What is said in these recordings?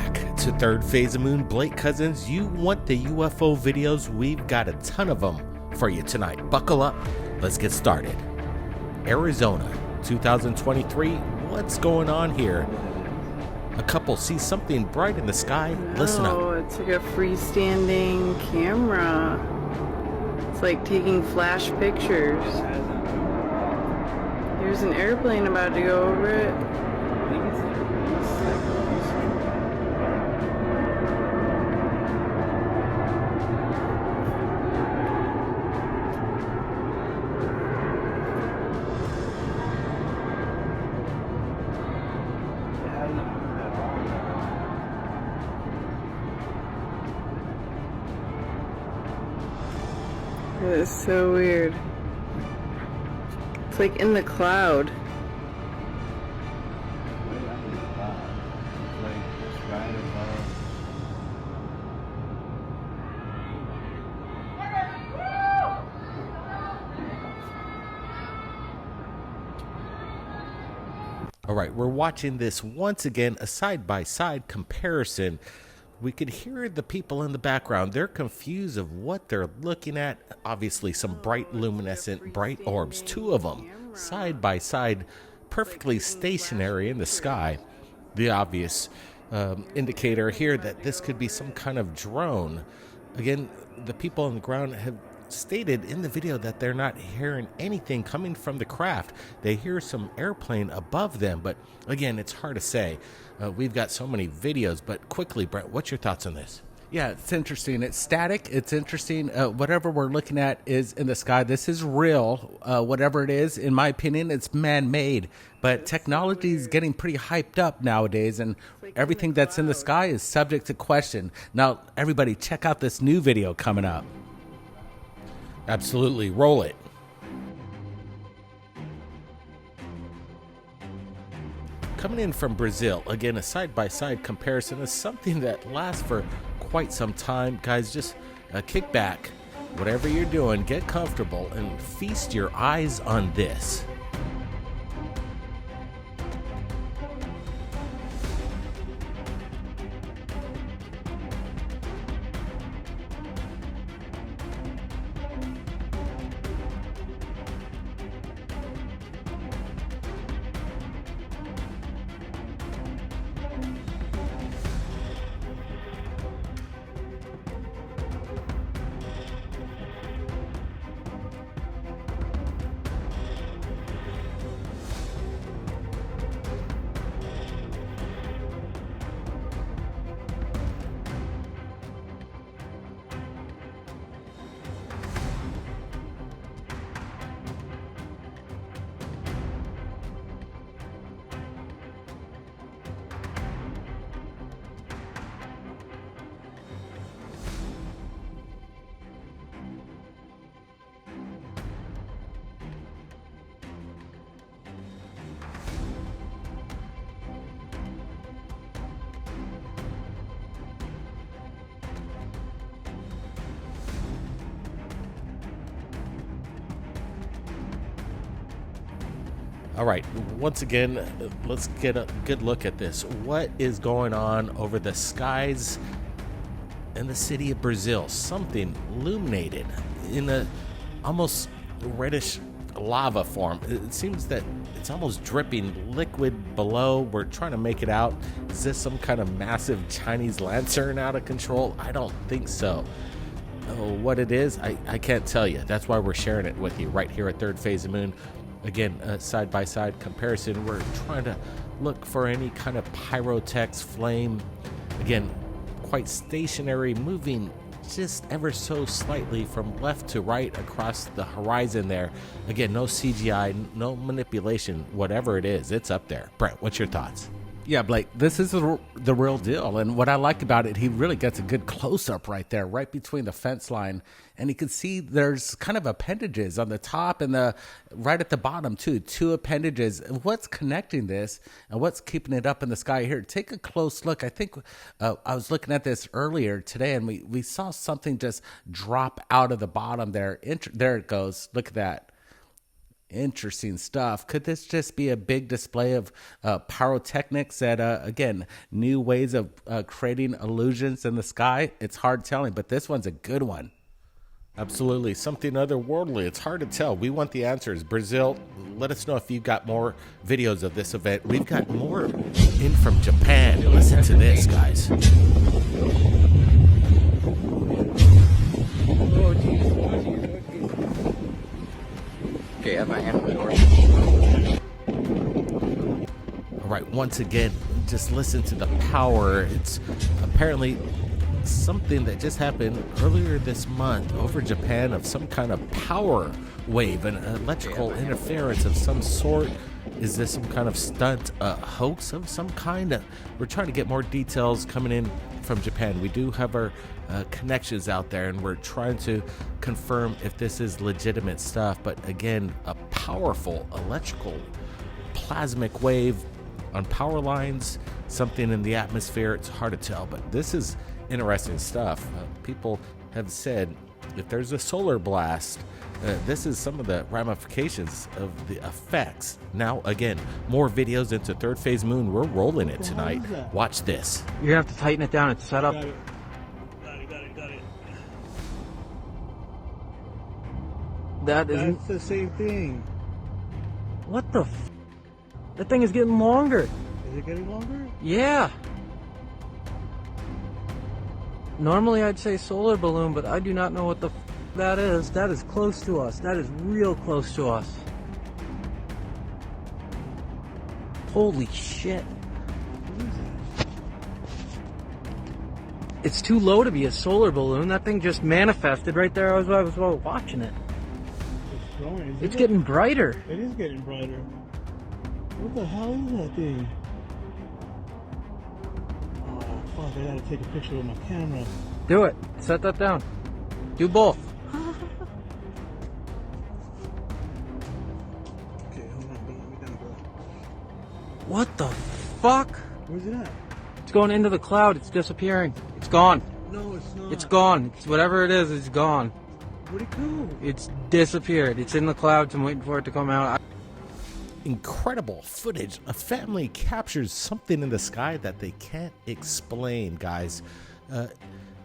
back to Third Phase of Moon, Blake Cousins. You want the UFO videos? We've got a ton of them for you tonight. Buckle up. Let's get started. Arizona, 2023. What's going on here? A couple see something bright in the sky. Listen up. Oh, it's like a freestanding camera. It's like taking flash pictures. There's an airplane about to go over it. It's so weird. It's like in the cloud. All right, we're watching this once again, a side-by-side comparison. We could hear the people in the background. They're confused of what they're looking at. Obviously, some bright, luminescent, bright orbs, two of them, side by side, perfectly stationary in the sky. The obvious indicator here that this could be some kind of drone. Again, the people on the ground have stated in the video that they're not hearing anything coming from the craft. They hear some airplane above them, but again, it's hard to say. We've got so many videos, but quickly, Brent, what's your thoughts on this? Yeah, it's interesting. It's static. It's interesting. Whatever we're looking at is in the sky. This is real. Whatever it is, in my opinion, it's man-made. But technology is getting pretty hyped up nowadays, and everything that's in the sky is subject to question. Now, everybody, check out this new video coming up. Absolutely. Roll it. Coming in from Brazil, again, a side-by-side comparison is something that lasts for quite some time. Guys, just kick back. Whatever you're doing, get comfortable and feast your eyes on this. All right, once again, let's get a good look at this. What is going on over the skies in the city of Brazil? Something illuminated in a almost reddish lava form. It seems that it's almost dripping liquid below. We're trying to make it out. Is this some kind of massive Chinese lantern out of control? I don't think so. What it is, I can't tell you. That's why we're sharing it with you right here at Third Phase of Moon. Again, a side-by-side comparison. We're trying to look for any kind of pyrotechs, flame. Again, quite stationary, moving just ever so slightly from left to right across the horizon there. Again, no CGI, no manipulation. Whatever it is, it's up there. Brent, what's your thoughts? Yeah, Blake, this is the real deal. And what I like about it, he really gets a good close-up right there, right between the fence line. And you can see there's kind of appendages on the top and the right at the bottom, too. Two appendages. What's connecting this and what's keeping it up in the sky here? Take a close look. I think I was looking at this earlier today, and we saw something just drop out of the bottom there. There it goes. Look at that. Interesting stuff. Could this just be a big display of pyrotechnics that, again, new ways of creating illusions in the sky? It's hard telling, but this one's a good one. Absolutely. Something otherworldly. It's hard to tell. We want the answers. Brazil, let us know if you've got more videos of this event. We've got more in from Japan. Listen to this, guys. Okay, I have my hand on the door. All right, once again, just listen to the power. It's apparently something that just happened earlier this month over Japan of some kind of power wave, an electrical interference of some sort. Is this some kind of stunt, hoax of some kind? We're trying to get more details coming in from Japan. We do have our connections out there, and we're trying to confirm if this is legitimate stuff. But again, a powerful electrical plasmic wave on power lines, something in the atmosphere. It's hard to tell, but this is interesting stuff. People have said if there's a solar blast, this is some of the ramifications of the effects. Now, again, more videos into Third Phase Moon. We're rolling it tonight. Watch this. You're gonna have to tighten it down. It's set up. Got it. That isn't. That's the same thing. What the? That thing is getting longer. Is it getting longer? Yeah. Normally I'd say solar balloon, but I do not know what the that is. That is close to us. That is real close to us. Holy shit. It's too low to be a solar balloon. That thing just manifested right there. I was watching it. It's growing. It's getting brighter. It is getting brighter. What the hell is that thing? Oh fuck! I gotta take a picture with my camera. Do it. Set that down. Do both. Okay, hold on. Don't let me down, bro. What the fuck? Where's it at? It's going into the cloud. It's disappearing. It's gone. No, it's not. It's gone. It's whatever it is, it's gone. Where'd it go? It's disappeared. It's in the clouds. I'm waiting for it to come out. Incredible footage. A family captures something in the sky that they can't explain, guys.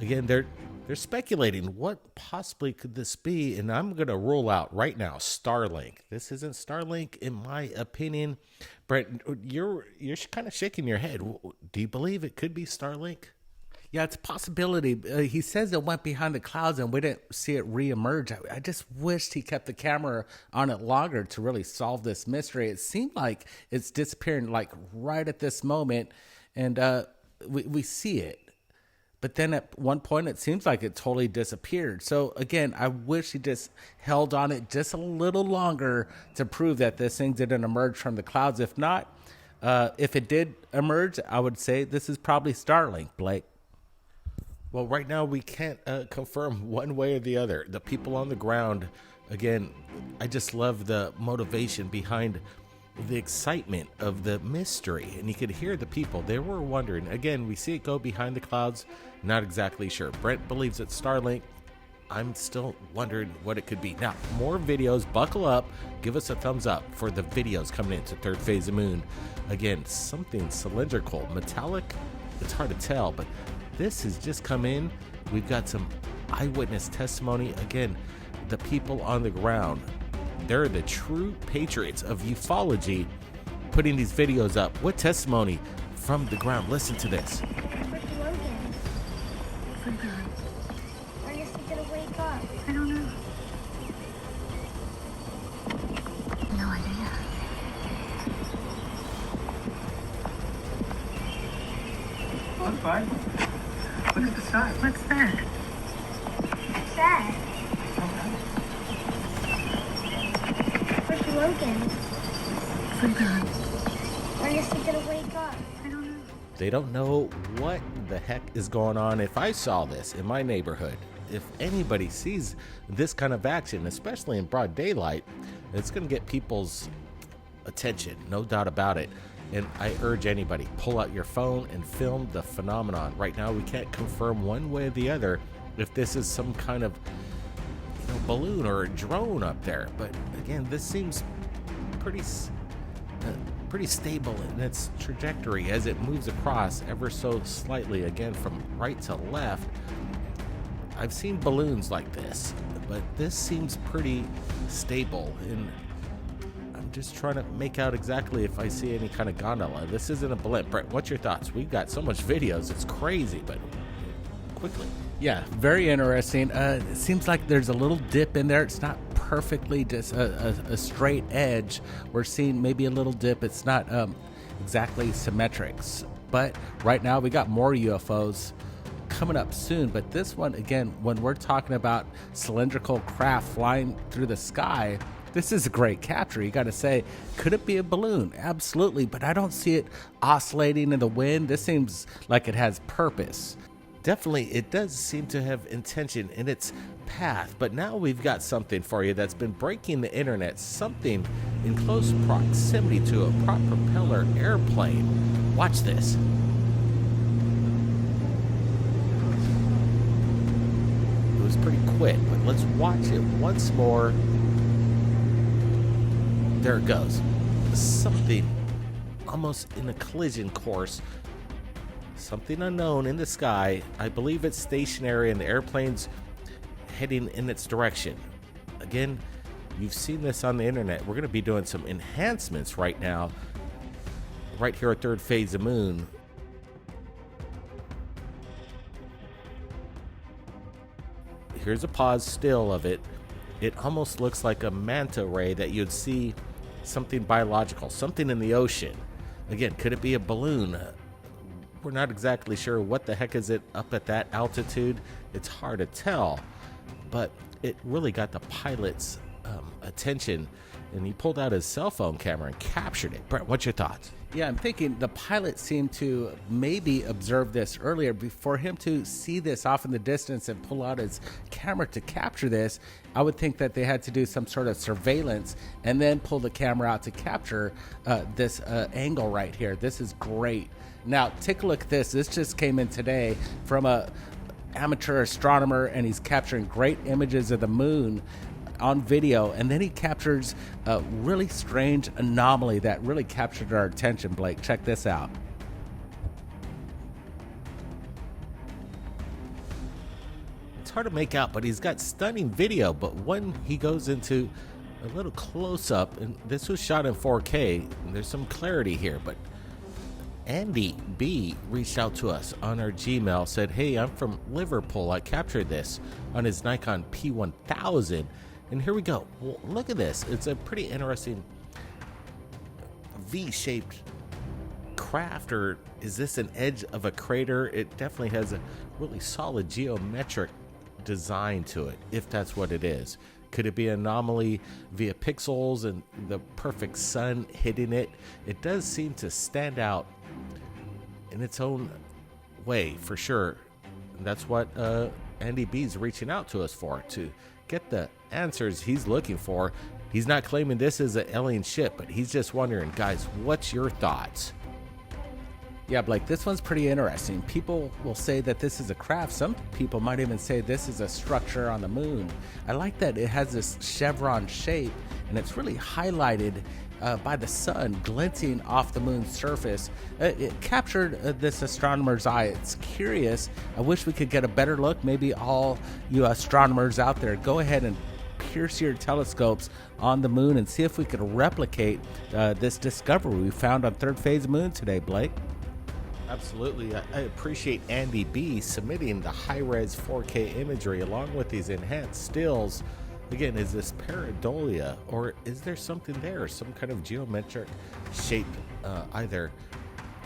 Again, they're speculating what possibly could this be, and I'm going to rule out right now Starlink. This isn't Starlink, in my opinion. Brent, you're kind of shaking your head. Do you believe it could be Starlink? Yeah, it's a possibility. He says it went behind the clouds and we didn't see it reemerge. I just wished he kept the camera on it longer to really solve this mystery. It seemed like it's disappearing like right at this moment, and we see it. But then at one point, it seems like it totally disappeared. So again, I wish he just held on it just a little longer to prove that this thing didn't emerge from the clouds. If not, if it did emerge, I would say this is probably Starlink, Blake. Well, right now we can't confirm one way or the other. The people on the ground, again, I just love the motivation behind the excitement of the mystery. And you could hear the people. They were wondering. Again, we see it go behind the clouds. Not exactly sure. Brent believes it's Starlink. I'm still wondering what it could be. Now, more videos. Buckle up. Give us a thumbs up for the videos coming into Third Phase of Moon. Again, something cylindrical, metallic. It's hard to tell, but this has just come in. We've got some eyewitness testimony. Again, the people on the ground, they're the true patriots of ufology, putting these videos up with testimony from the ground. Listen to this. I guess he's gonna wake up. I don't know. No idea. I'm fine. Look at the sky. What's that? What's that? Where's Logan? I guess he's gonna wake up. I don't know. They don't know what the heck is going on. If I saw this in my neighborhood, if anybody sees this kind of action, especially in broad daylight, it's going to get people's attention, no doubt about it. And I urge anybody, pull out your phone and film the phenomenon. Right now, we can't confirm one way or the other if this is some kind of balloon or a drone up there. But again, this seems pretty stable in its trajectory as it moves across ever so slightly, again from right to left. I've seen balloons like this, but this seems pretty stable, and I'm just trying to make out exactly if I see any kind of gondola. This isn't a blimp. Brett, what's your thoughts? We've got so much videos, it's crazy, but quickly. Yeah, very interesting. It seems like there's a little dip in there. It's not perfectly just a straight edge. We're seeing maybe a little dip. It's not exactly symmetric. But right now we got more UFOs coming up soon. But this one, again, when we're talking about cylindrical craft flying through the sky, this is a great capture. You got to say, could it be a balloon? Absolutely, but I don't see it oscillating in the wind. This seems like it has purpose. Definitely, it does seem to have intention in its path, but now we've got something for you that's been breaking the internet, something in close proximity to a prop propeller airplane. Watch this. It was pretty quick, but let's watch it once more. There it goes. Something almost in a collision course. Something unknown in the sky. I believe it's stationary and the airplane's heading in its direction. Again, you've seen this on the internet. We're going to be doing some enhancements right now, right here at Third Phase of Moon. Here's a pause still of it. It almost looks like a manta ray that you'd see something biological, something in the ocean. Again, could it be a balloon? We're not exactly sure what the heck is it up at that altitude. It's hard to tell, but it really got the pilot's attention, and he pulled out his cell phone camera and captured it. Brent, what's your thoughts? Yeah, I'm thinking the pilot seemed to maybe observe this earlier. Before him to see this off in the distance and pull out his camera to capture this, I would think that they had to do some sort of surveillance and then pull the camera out to capture this angle right here. This is great. Now, take a look at this. This just came in today from a amateur astronomer, and he's capturing great images of the moon on video, and then he captures a really strange anomaly that really captured our attention. Blake, check this out. It's hard to make out, but he's got stunning video. But when he goes into a little close-up, and this was shot in 4K, and there's some clarity here, but Andy B reached out to us on our Gmail, said, hey, I'm from Liverpool. I captured this on his Nikon P1000. And here we go. Well, look at this. It's a pretty interesting V-shaped craft, or is this an edge of a crater? It definitely has a really solid geometric design to it, if that's what it is. Could it be an anomaly via pixels and the perfect sun hitting it? It does seem to stand out in its own way, for sure. And that's what Andy B's reaching out to us for, to get the answers he's looking for. He's not claiming this is an alien ship, but he's just wondering, guys, what's your thoughts? Yeah, Blake, this one's pretty interesting. People will say that this is a craft. Some people might even say this is a structure on the moon. I like that it has this chevron shape, and it's really highlighted by the sun glinting off the moon's surface. It captured this astronomer's eye. It's curious. I wish we could get a better look. Maybe all you astronomers out there, go ahead and pierce your telescopes on the moon and see if we could replicate this discovery we found on Third Phase of Moon today, Blake. Absolutely. I appreciate Andy B submitting the high-res 4K imagery along with these enhanced stills. Again, is this pareidolia, or is there something there, some kind of geometric shape, either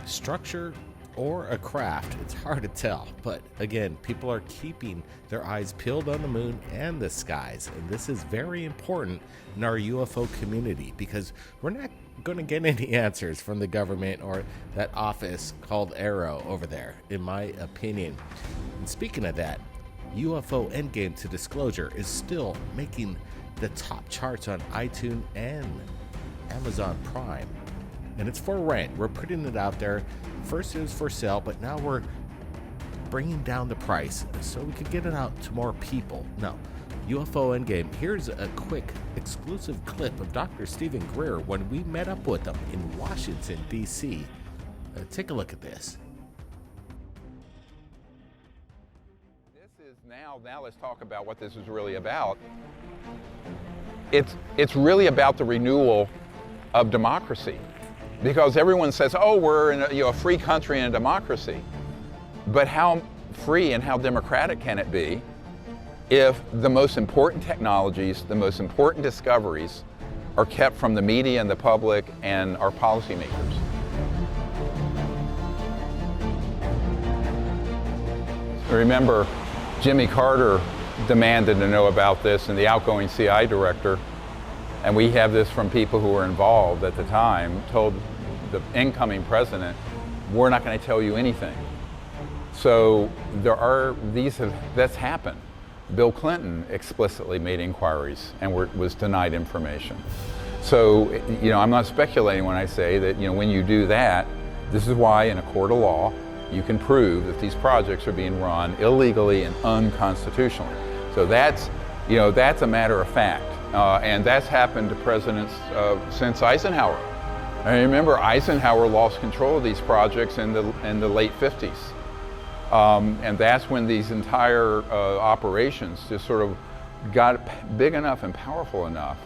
structure or a craft? It's hard to tell, but again, people are keeping their eyes peeled on the moon and the skies, and this is very important in our UFO community, because we're not going to get any answers from the government or that office called Arrow over there, in my opinion. And speaking of that, UFO Endgame to Disclosure is still making the top charts on iTunes and Amazon Prime, and it's for rent. We're putting it out there. First it was for sale, but now we're bringing down the price so we could get it out to more people. Now, UFO Endgame. Here's a quick exclusive clip of Dr. Stephen Greer when we met up with him in Washington, D.C. Take a look at this. Now let's talk about what this is really about. It's really about the renewal of democracy, because everyone says, oh, we're in a free country and a democracy. But how free and how democratic can it be if the most important technologies, the most important discoveries are kept from the media and the public and our policymakers? Remember, Jimmy Carter demanded to know about this, and the outgoing CIA director, and we have this from people who were involved at the time, told the incoming president, we're not going to tell you anything. So that's happened. Bill Clinton explicitly made inquiries and was denied information. So, I'm not speculating when I say that, when you do that, this is why in a court of law, you can prove that these projects are being run illegally and unconstitutionally. So that's a matter of fact. And that's happened to presidents since Eisenhower. I remember Eisenhower lost control of these projects in the late 50s. And that's when these entire operations just sort of got big enough and powerful enough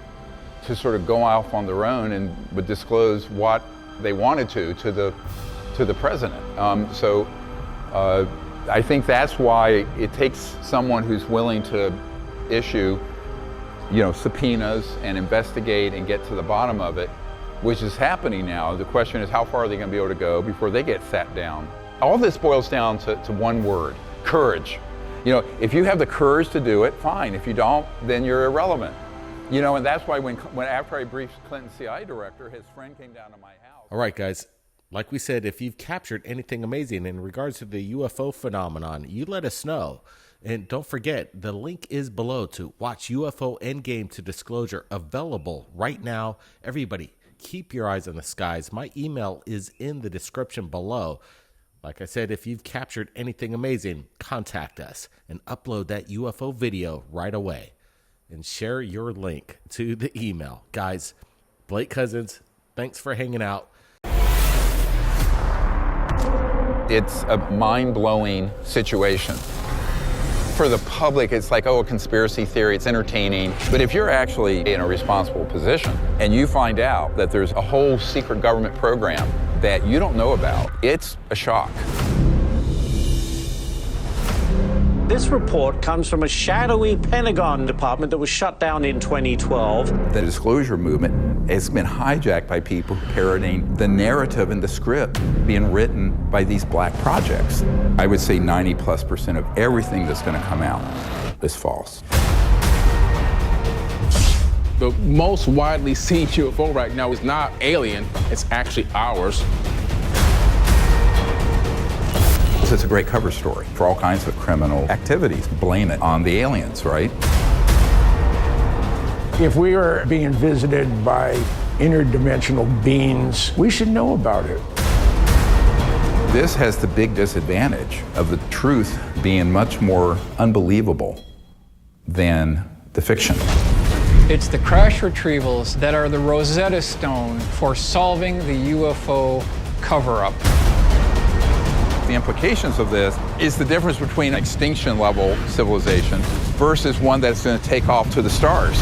to sort of go off on their own and would disclose what they wanted to the president. So I think that's why it takes someone who's willing to issue, subpoenas and investigate and get to the bottom of it, which is happening now. The question is, how far are they going to be able to go before they get sat down? All this boils down to one word: courage. If you have the courage to do it, fine. If you don't, then you're irrelevant. And that's why when after I briefed Clinton's CIA director, his friend came down to my house. All right, guys. Like we said, if you've captured anything amazing in regards to the UFO phenomenon, you let us know. And don't forget, the link is below to watch UFO Endgame to Disclosure, available right now. Everybody, keep your eyes on the skies. My email is in the description below. Like I said, if you've captured anything amazing, contact us and upload that UFO video right away. And share your link to the email. Guys, Blake Cousins, thanks for hanging out. It's a mind-blowing situation. For the public, it's like, a conspiracy theory, it's entertaining. But if you're actually in a responsible position and you find out that there's a whole secret government program that you don't know about, it's a shock. This report comes from a shadowy Pentagon department that was shut down in 2012. The disclosure movement has been hijacked by people parroting the narrative and the script being written by these black projects. I would say 90+% of everything that's going to come out is false. The most widely seen UFO right now is not alien, it's actually ours. It's a great cover story for all kinds of criminal activities. Blame it on the aliens, right? If we are being visited by interdimensional beings, we should know about it. This has the big disadvantage of the truth being much more unbelievable than the fiction. It's the crash retrievals that are the Rosetta Stone for solving the UFO cover-up. The implications of this is the difference between extinction level civilization versus one that's going to take off to the stars.